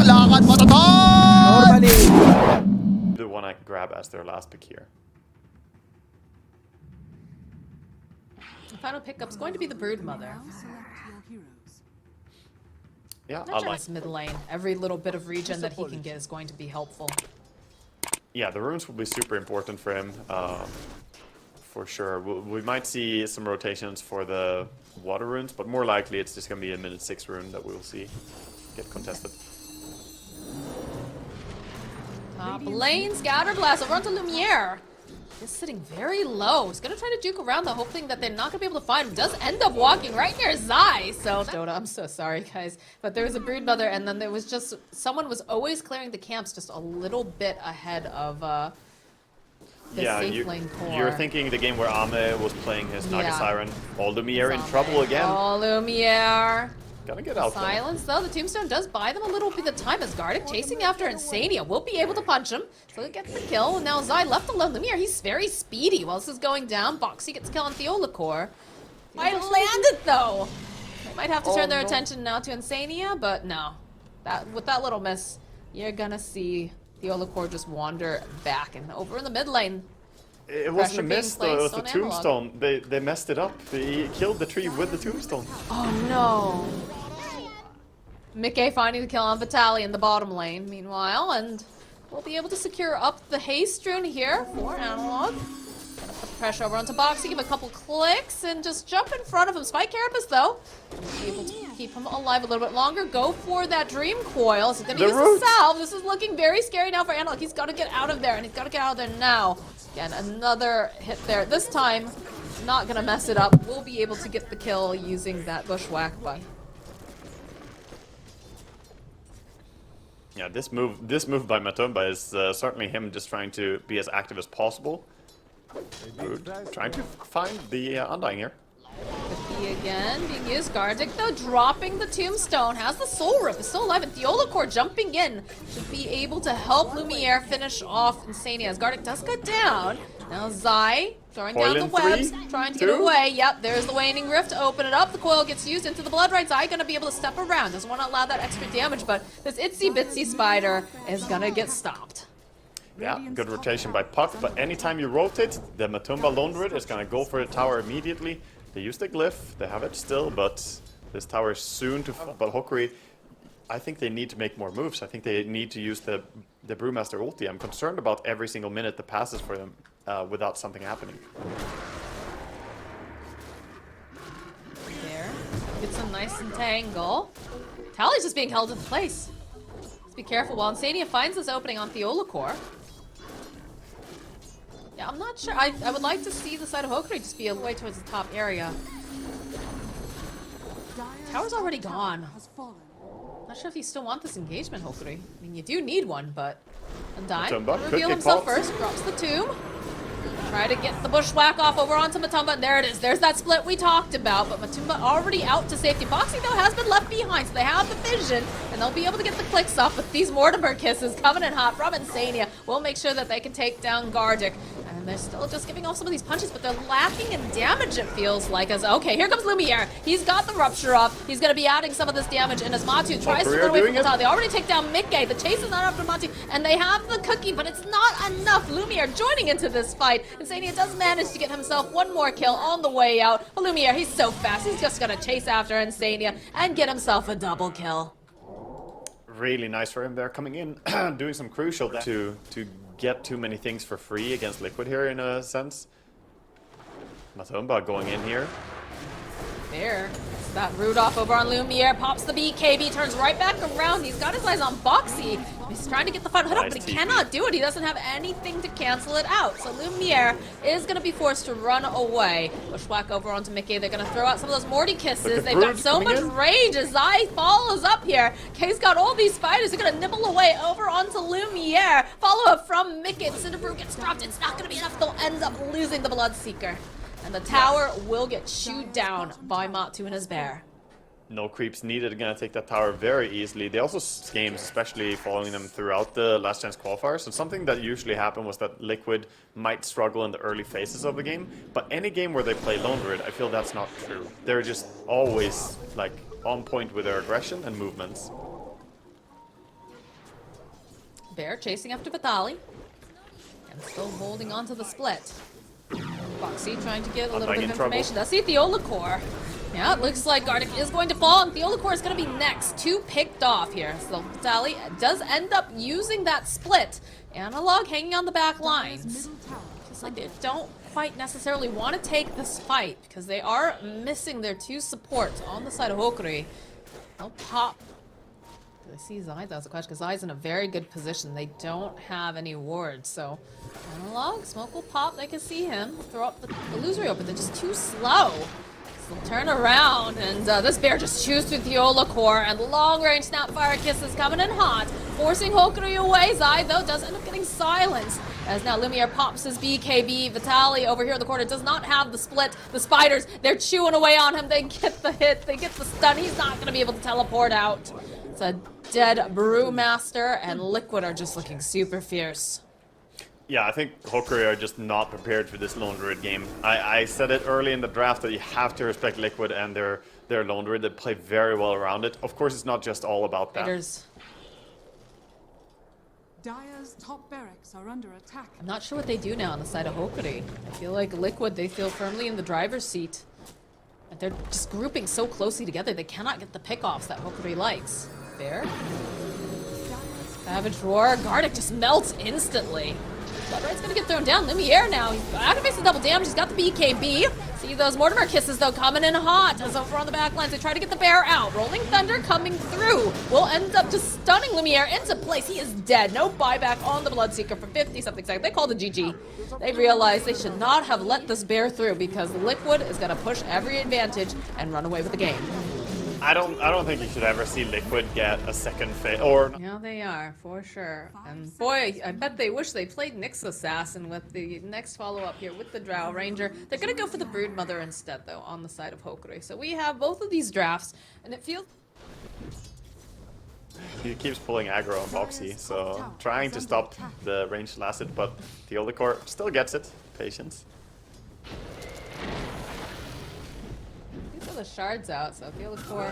lakad matatag! Normally. The one I can grab as their last pick here. The final pickup's going to be the Broodmother. Yeah, Not I sure like. this mid lane. Every little bit of regen that he can get is going to be helpful. Yeah, the runes will be super important for him, for sure. We might see some rotations for the water runes, but more likely it's just going to be a minute 6 rune that we'll see get contested. Top lane, Scatter Blast over onto Lumiere. He's sitting very low. He's gonna try to juke around though, hoping that they're not gonna be able to find him. Does end up walking right near Zai. So Dota, I'm so sorry guys. But there was a Broodmother and then there was just someone was always clearing the camps just a little bit ahead of the safe lane core. You're thinking the game where Ame was playing his Naga Yeah. Siren. All Lumiere in trouble again. Oh, Lumiere. Gotta get out there. Silence though, the Tombstone does buy them a little bit of time as Gardic chasing after Insania will be able to punch him. So he gets the kill. Now Zai left alone. Lumiere, he's very speedy while this is going down. Moxxi gets a kill on Theolacor. Might land it though. They might have to turn their attention now to Insania, but no. With that little miss, you're gonna see Theolacor just wander back and over in the mid lane. It wasn't a Pressure being miss though, it was placed the on Analog. tombstone. They messed it up. He killed the tree with the tombstone. Oh no. Mickey finding the kill on Vitaly in the bottom lane, meanwhile, and we'll be able to secure up the haste rune here for Analog. Gonna put the pressure over onto Moxxi, give a couple clicks, and just jump in front of him. Spike Carapace, though, be able to keep him alive a little bit longer. Go for that Dream Coil. So he's gonna use the salve. This is looking very scary now for Analog. He's gotta get out of there, and he's gotta get out of there now. Again, another hit there. This time, not gonna mess it up. We'll be able to get the kill using that bushwhack, but Yeah, this move by Matumba is certainly him just trying to be as active as possible. Good. Trying to find the Undying here. the key again being used. Gardic though dropping the Tombstone. Has the Soul Rip. Is still alive. And Theolacor jumping in should be able to help Lumiere finish off Insania. As Gardic does go down. Now Zai throwing down the webs. Trying to get away. Yep, there's the Waning Rift to open it up. The coil gets used into the Blood Right. Zai gonna be able to step around. Doesn't want to allow that extra damage, but this itsy bitsy spider is gonna get stopped. Yeah, good rotation by Puck, but anytime you rotate, the Matumba Lone Druid is gonna go for the tower immediately. They use the glyph, they have it still, but this tower is soon to fall. But Hokori, I think they need to make more moves. I think they need to use the Brewmaster ulti. I'm concerned about every single minute that passes for them without something happening. There. Gets a nice entangle. Tally's just being held in place. Let's be careful while Insania finds this opening on Theolacor. Yeah, I'm not sure. I would like to see the side of Hokori just be a way towards the top area. Tower's already gone. Not sure if you still want this engagement, Hokori. I mean, you do need one, but... Undyne Matumba could reveal get himself caught. first, drops the tomb. Try to get the bushwhack off over onto Matumba, and there it is. There's that split we talked about, but Matumba already out to safety. Moxxi, though, has been left behind, so they have the vision, and they'll be able to get the clicks off with these Mortimer kisses coming in hot from Insania. We'll make sure that they can take down Gardic. And they're still just giving off some of these punches, but they're lacking in damage, it feels like. As okay, here comes Lumiere. He's got the Rupture up. He's going to be adding some of this damage, and as Matu tries to run away from the top, they already take down Mickey. The chase is not up to Matu, and they have the cookie, but it's not enough. Lumiere joining into this fight. Insania does manage to get himself one more kill on the way out. But Lumiere, he's so fast. He's just going to chase after Insania and get himself a double kill. Really nice for him there, coming in, doing some crucial to get too many things for free against Liquid here in a sense. Matumba going in here. There. It's that Rudolph over on Lumiere. Pops the BKB, turns right back around. He's got his eyes on Boxy. He's trying to get the front hood up, but he cannot do it. He doesn't have anything to cancel it out. So Lumiere is going to be forced to run away. Bushwhack over onto Mickey. They're going to throw out some of those Morty kisses. They've got so much rage as Zai follows up here. Kay's got all these spiders. They're going to nibble away over onto Lumiere. Follow up from Mickey. The Cinder Brew gets dropped. It's not going to be enough. They'll end up losing the Bloodseeker. And the tower will get chewed down by Matu and his bear. No creeps needed, gonna take that tower very easily. They also games, especially following them throughout the last chance qualifiers. So something that usually happened was that Liquid might struggle in the early phases of the game. But any game where they play Lone Druid, I feel that's not true. They're just always like on point with their aggression and movements. Bear chasing after Vitali. And still holding on to the split. Moxxi trying to get a little bit of information. That's the Theolacor. Yeah, it looks like Gardic is going to fall, and Theolacor is going to be next. 2 picked off here. So Vitali does end up using that split. Analog hanging on the back lines. Just like they don't quite necessarily want to take this fight because they are missing their 2 supports on the side of Hokori. They'll pop. Do they see Zai? That's the question, because Zai's in a very good position. They don't have any wards, so Analog, Smoke will pop. They can see him. Throw up the illusory open. They're just too slow. So they'll turn around, and this Bear just chews through Theolacor, and long-range Snapfire Kisses coming in hot, forcing Hokori away. Zai, though, does end up getting silenced, as now Lumiere pops his BKB. Vitali over here in the corner does not have the split. The spiders, they're chewing away on him. They get the hit, they get the stun. He's not going to be able to teleport out. It's a dead Brewmaster, and Liquid are just looking super fierce. Yeah, I think Hokori are just not prepared for this Lone Druid game. I said it early in the draft that you have to respect Liquid and their Lone Druid. They play very well around it. Of course, it's not just all about that. Dire's top barracks are under attack. I'm not sure what they do now on the side of Hokori. I feel like Liquid, they feel firmly in the driver's seat. And they're just grouping so closely together, they cannot get the pickoffs that Hokori likes. Bear. Savage Roar. Gardic just melts instantly. Bloodright's gonna get thrown down. Lumiere now. He activates the double damage. He's got the BKB. See those Mortimer Kisses, though, coming in hot. As over on the back lines, they try to get the Bear out. Rolling Thunder coming through. Will end up just stunning Lumiere into place. He is dead. No buyback on the Bloodseeker for 50-something seconds. They call the GG. They realize they should not have let this Bear through because Liquid is gonna push every advantage and run away with the game. I don't think you should ever see Liquid get a second phase or. Yeah, they are for sure. And boy, I bet they wish they played Nyx Assassin with the next follow-up here with the Drow Ranger. They're gonna go for the Broodmother instead, though, on the side of Hokori. So we have both of these drafts, and it feels. He keeps pulling aggro on Moxxi, so trying to stop the ranged Lacid, but Theolacor still gets it. Patience. The shards out, so Theolacor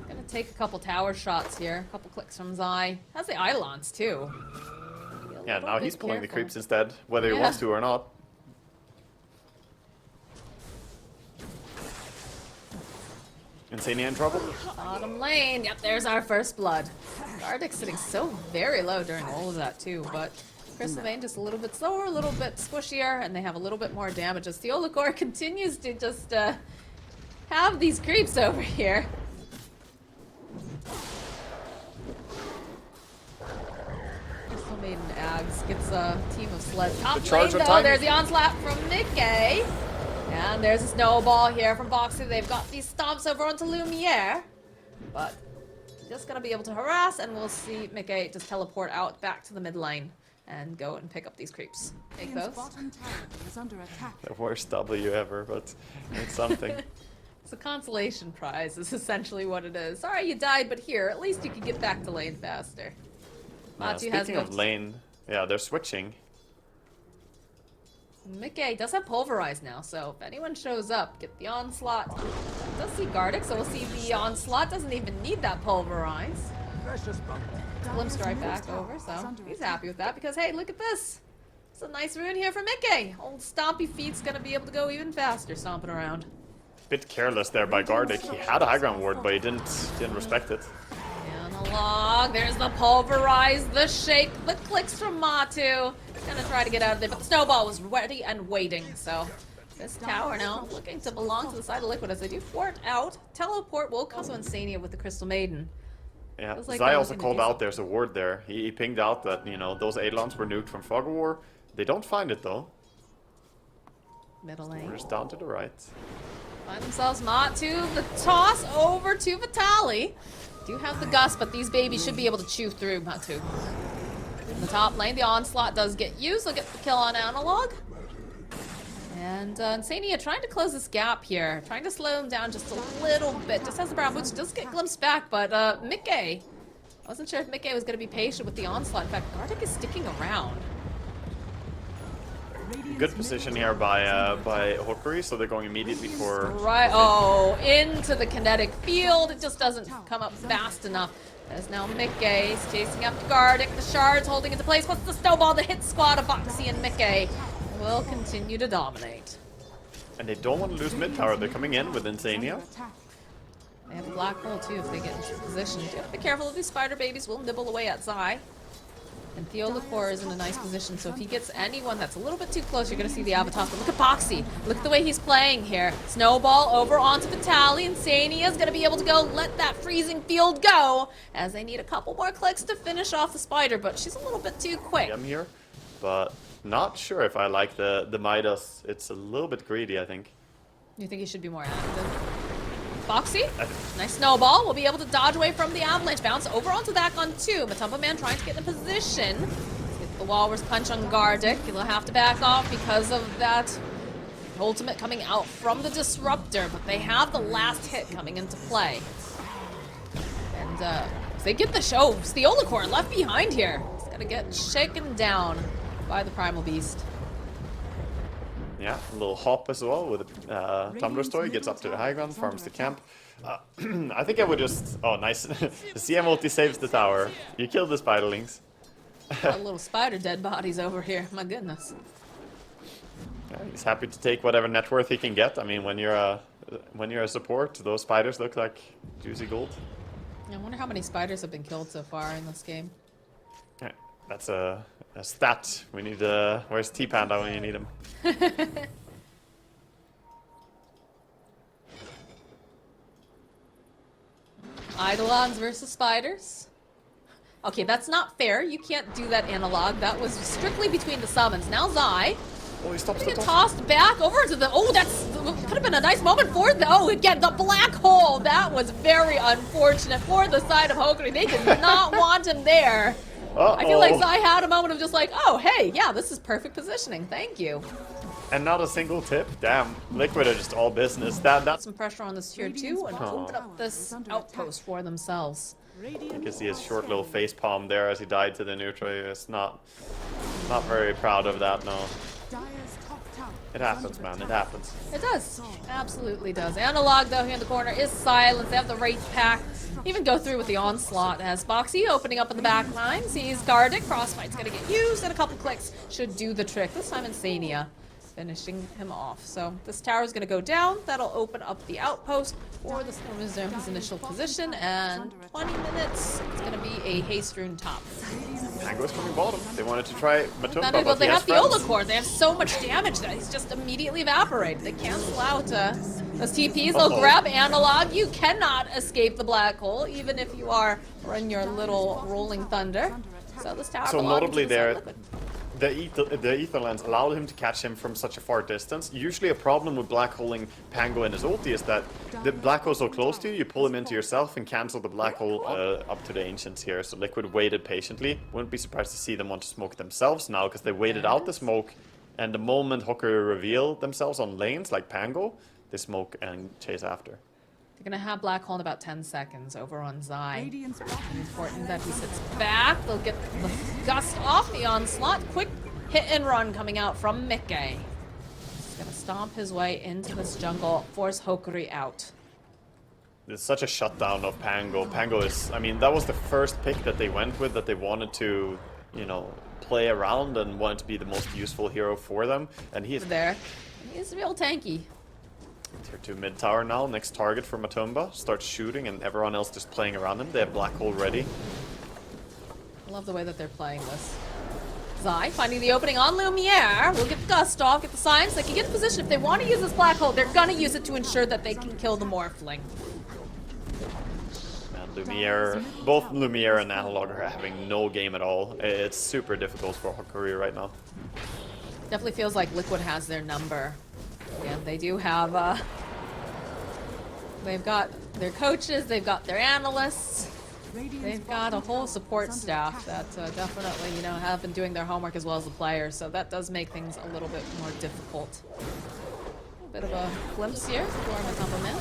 gonna take a couple tower shots here, a couple clicks from Zai. Has the Eidolons too. Yeah, now he's pulling the creeps instead, whether he wants to or not. Insania in trouble? Bottom lane, yep, there's our first blood. Gardic sitting so very low during all of that too, but Crystal Vein just a little bit slower, a little bit squishier, and they have a little bit more damage as Theolacor continues to just have these creeps over here. Crystal Maiden Ags gets a team of sleds. Top lane though, there's the onslaught from Mickey. And there's a snowball here from Moxxi. They've got these stomps over onto Lumiere. But just gonna be able to harass, and we'll see Mickey just teleport out back to the mid lane and go and pick up these creeps. Take those. The worst W ever, but it's something. It's a consolation prize is essentially what it is. Sorry you died, but here, at least you can get back to lane faster. Speaking of lane, yeah, they're switching. Mickey does have Pulverize now, so if anyone shows up, get the Onslaught. Does see Gardic, so we'll see the Onslaught. Doesn't even need that Pulverize. Glimpsed right back over, so he's happy with that because, hey, look at this. It's a nice rune here for Mickey. Old Stompy Feet's gonna be able to go even faster stomping around. Bit careless there by Gardic. He had a high ground ward, but he didn't respect it. Analog, there's the Pulverize, the shake, the clicks from Matu. He's gonna try to get out of there, but the snowball was ready and waiting, so this tower now looking to belong to the side of Liquid as they do fort out. Teleport will cause Insania with the Crystal Maiden. Yeah, like Zai also called out there's a ward there. He pinged out that, you know, those Eidolons were nuked from Fog of War. They don't find it though. Middle lane. Just down to the right. Find themselves Matu, the toss over to Vitali. Do have the gust, but these babies should be able to chew through Matu. In the top lane, the onslaught does get used. They'll get the kill on Analog. And Insania trying to close this gap here, trying to slow him down just a little bit. Just has the brown boots, does get glimpsed back, but Mickey. I wasn't sure if Mickey was going to be patient with the onslaught. In fact, Gardic is sticking around. good position here by Hokori, so they're going immediately for... Right, oh, into the kinetic field. It just doesn't come up fast enough. As now Mickey is chasing after Gardic. The shards holding into place. What's the snowball? The hit squad of Moxxi and Mickey will continue to dominate. And they don't want to lose mid tower. They're coming in with Insania. They have a black hole too if they get into position. You have to be careful of these spider babies. Will nibble away at Zai. And Theolacor is in a nice position, so if he gets anyone that's a little bit too close, you're going to see the Avatar. But look at Moxxi. Look at the way he's playing here. Snowball over onto Vitaly. Insania is going to be able to go let that freezing field go, as they need a couple more clicks to finish off the spider, but she's a little bit too quick. I'm here, but not sure if I like the Midas. It's a little bit greedy, I think. You think he should be more active? Moxxi, nice snowball. We'll be able to dodge away from the avalanche. Bounce over onto that gun too. Matumba Man trying to get in position. Get the Walrus Punch on Gardic. He'll have to back off because of that ultimate coming out from the Disruptor, but they have the last hit coming into play. And if they get the show, Theolacor left behind here. He's gonna get shaken down by the Primal Beast. Yeah, a little hop as well with Tumblr Story, gets up to the high ground, farms the camp. I think I would just... Oh, nice. The CM ulti saves the tower. You killed the spiderlings. Little spider dead bodies over here. My goodness. Yeah, he's happy to take whatever net worth he can get. I mean, when you're a support, those spiders look like juicy gold. I wonder how many spiders have been killed so far in this game. Yeah, that's a stat. We need where's T-Panda when you need him? Eidolons versus spiders. Okay, that's not fair. You can't do that analog. That was strictly between the summons. Now Zai. Oh, he stops Get tossed back over to the... Oh, that's... Could have been a nice moment for the... Oh, again, the black hole. That was very unfortunate for the side of Hokori. They did not want him there. I feel like Zai had a moment of just like, oh, hey, yeah, this is perfect positioning. Thank you. And not a single tip. Damn, Liquid are just all business. That's some pressure on this tier 2 and open up this outpost for themselves. You can see his short little face palm there as he died to the neutral. It's not very proud of that, no. It happens, man. It happens. It does. Absolutely does. Analog, though, here in the corner is silent. They have the Wraith Pack. Even go through with the onslaught as Moxxi opening up in the back line. Sees Gardic. Frostbite's going to get used, and a couple clicks should do the trick. This time Insania finishing him off. So this tower is going to go down. That'll open up the outpost for the Storm resume his initial position. And 20 minutes, it's going to be a haste rune top. Pango's coming bottom. They wanted to try Matumba, but they have Theolacor. They have so much damage that he's just immediately evaporated. They cancel out those TPs. They'll grab Analog. You cannot escape the black hole, even if you are in your little rolling thunder. So this tower. So notably there, the ether lens allowed him to catch him from such a far distance. Usually a problem with black holing Pango and his ulti is that the black hole so close to you, you pull him into yourself and cancel the black hole up to the Ancients here. So Liquid waited patiently. Wouldn't be surprised to see them want to smoke themselves now, because they waited out the smoke, and the moment Hokori reveal themselves on lanes like Pango, they smoke and chase after. They're gonna have black hole in about 10 seconds over on Zai. Important that he sits back. They'll get the gust off the onslaught. Quick hit and run coming out from Mickey. He's gonna stomp his way into this jungle, force Hokori out. It's such a shutdown of Pango. Pango is, I mean, that was the first pick that they went with, that they wanted to, you know, play around and wanted to be the most useful hero for them. And he is there. He's real tanky. Tier 2 mid tower now, next target for Matumba. Starts shooting and everyone else just playing around him. They have black hole ready. I love the way that they're playing this. Zai finding the opening on Lumiere. We'll get the gust off, get the signs. They can get in position. If they want to use this black hole, they're gonna use it to ensure that they can kill the Morphling. And Lumiere, both Lumiere and Analog are having no game at all. It's super difficult for Hokori right now. Definitely feels like Liquid has their number. Yeah, they do have, they've got their coaches, they've got their analysts, they've got a whole support staff that definitely, you know, have been doing their homework as well as the players, so that does make things a little bit more difficult. A bit of a glimpse here for Matumba Man.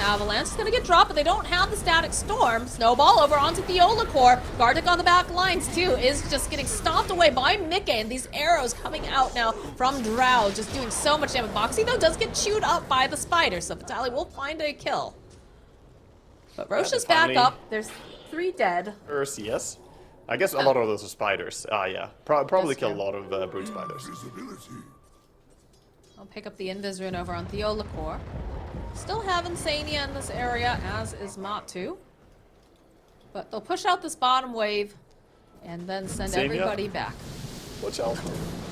Avalanche is going to get dropped, but they don't have the Static Storm. Snowball over onto Theolacor. Gardic on the back lines, too, is just getting stomped away by Mickey. And these arrows coming out now from Drow, just doing so much damage. Moxxi, though, does get chewed up by the spider, so Vitali will find a kill. But Roche is back up. There's 3 dead. Yes. I guess a lot of those are spiders. Yeah. Probably kill a lot of brood spiders. I'll pick up the Invis rune over on Theolacor. Still have Insania in this area, as is Matu. But they'll push out this bottom wave and then send everybody back. Watch out.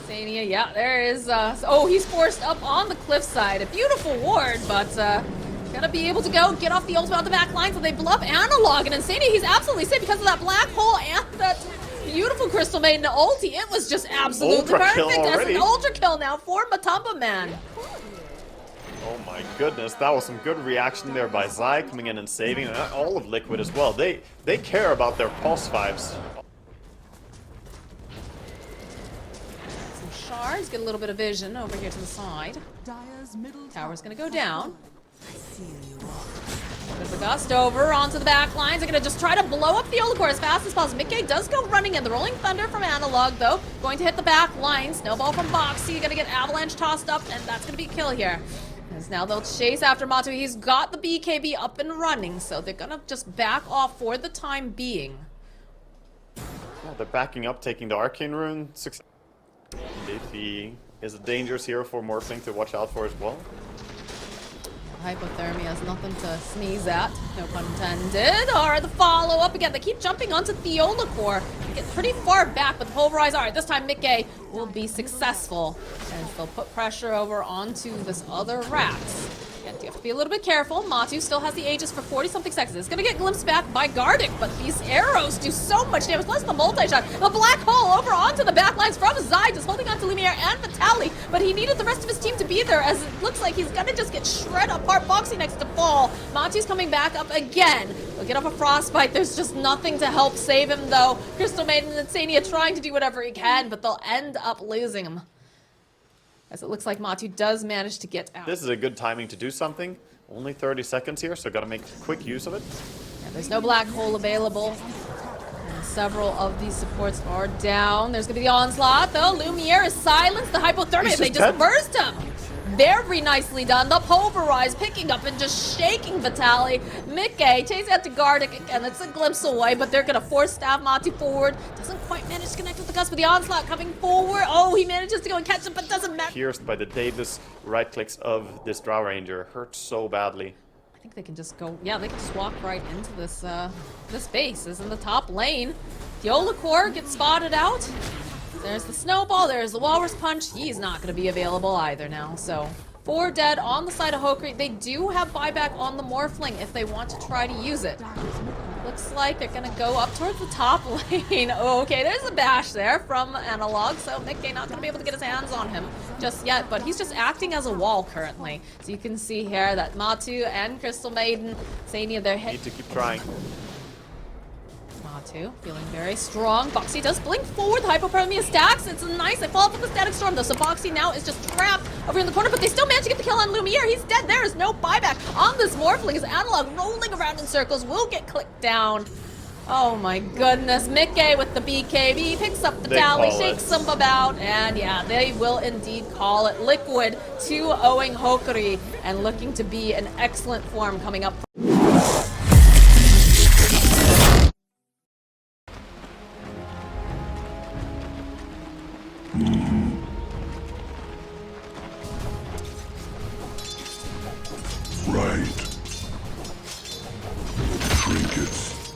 Insania, yeah, there is. Oh, he's forced up on the cliffside. A beautiful ward, but gotta be able to get off the ultimate on the back line so they bluff Analog. And Insania, he's absolutely safe because of that black hole and that beautiful Crystal Maiden ulti. It was just absolutely perfect as an ultra kill now for Matumba Man. Oh my goodness, that was some good reaction there by Zai coming in and saving, and all of Liquid as well. They care about their pulse vibes. Some shards, get a little bit of vision over here to the side. Tower's gonna go down. There's a gust over onto the back lines. They're gonna just try to blow up the Theolacor as fast as possible. Mickey does go running in. The Rolling Thunder from Analog, though, going to hit the back line. Snowball from Moxxi, gonna get Avalanche tossed up, and that's gonna be a kill here. As now they'll chase after Matu. He's got the BKB up and running, so they're gonna just back off for the time being. Yeah, they're backing up, taking the Arcane Rune. He is a dangerous hero for Morphling to watch out for as well. Hypothermia is nothing to sneeze at, no pun intended. Alright, the follow-up again. They keep jumping onto Theolacor. They get pretty far back, but the pulverize. Alright, this time Mickey will be successful. As they'll put pressure over onto this other Rax. And you have to be a little bit careful. Matu still has the Aegis for 40-something seconds. It's gonna get glimpsed back by Gardic, but these arrows do so much damage. Plus the multi-shot. The black hole over onto the back lines from Zai, just holding on to Lumiere and Vitali. But he needed the rest of his team to be there, as it looks like he's gonna just get shred apart. Moxxi next to fall. Matu's coming back up again. He'll get off a frostbite. There's just nothing to help save him, though. Crystal Maiden and Insania trying to do whatever he can, but they'll end up losing him. As it looks like Matu does manage to get out. This is a good timing to do something. Only 30 seconds here, so gotta make quick use of it. Yeah, there's no black hole available. And several of these supports are down. There's gonna be the onslaught, though. Lumiere is silenced. The hypothermia, they just burst him. Very nicely done. The pulverize picking up and just shaking Vitali. Mickey chasing out to Gardic again. It's a glimpse away, but they're gonna force stab Matu forward. Doesn't quite manage to connect with the gust, but the onslaught coming forward. Oh, he manages to go and catch him, but doesn't matter. Pierced by the Davis right clicks of this Drow Ranger. Hurt so badly. I think they can just go, yeah, they can just walk right into this this base. Is in the top lane. Theolacor gets spotted out. There's the Snowball, there's the Walrus Punch. He's not going to be available either now, so 4 dead on the side of Hokori. They do have buyback on the Morphling if they want to try to use it. Looks like they're going to go up towards the top lane. Okay, there's a bash there from Analog, so Mickey not going to be able to get his hands on him just yet, but he's just acting as a wall currently. So you can see here that Matu and Crystal Maiden, Sania, they're Need to keep trying. Matu feeling very strong. Moxxi does blink forward. The hypothermia stacks. It's nice. They fall off with the static storm though. So Moxxi now is just trapped over in the corner, but they still manage to get the kill on Lumiere. He's dead. There is no buyback on this Morphling. His Analog rolling around in circles will get clicked down. Oh my goodness. Mickey with the BKB picks up the tally, shakes them about, and yeah, they will indeed call it. Liquid 2-0ing Hokori and looking to be in excellent form coming up. Right. Trinkets.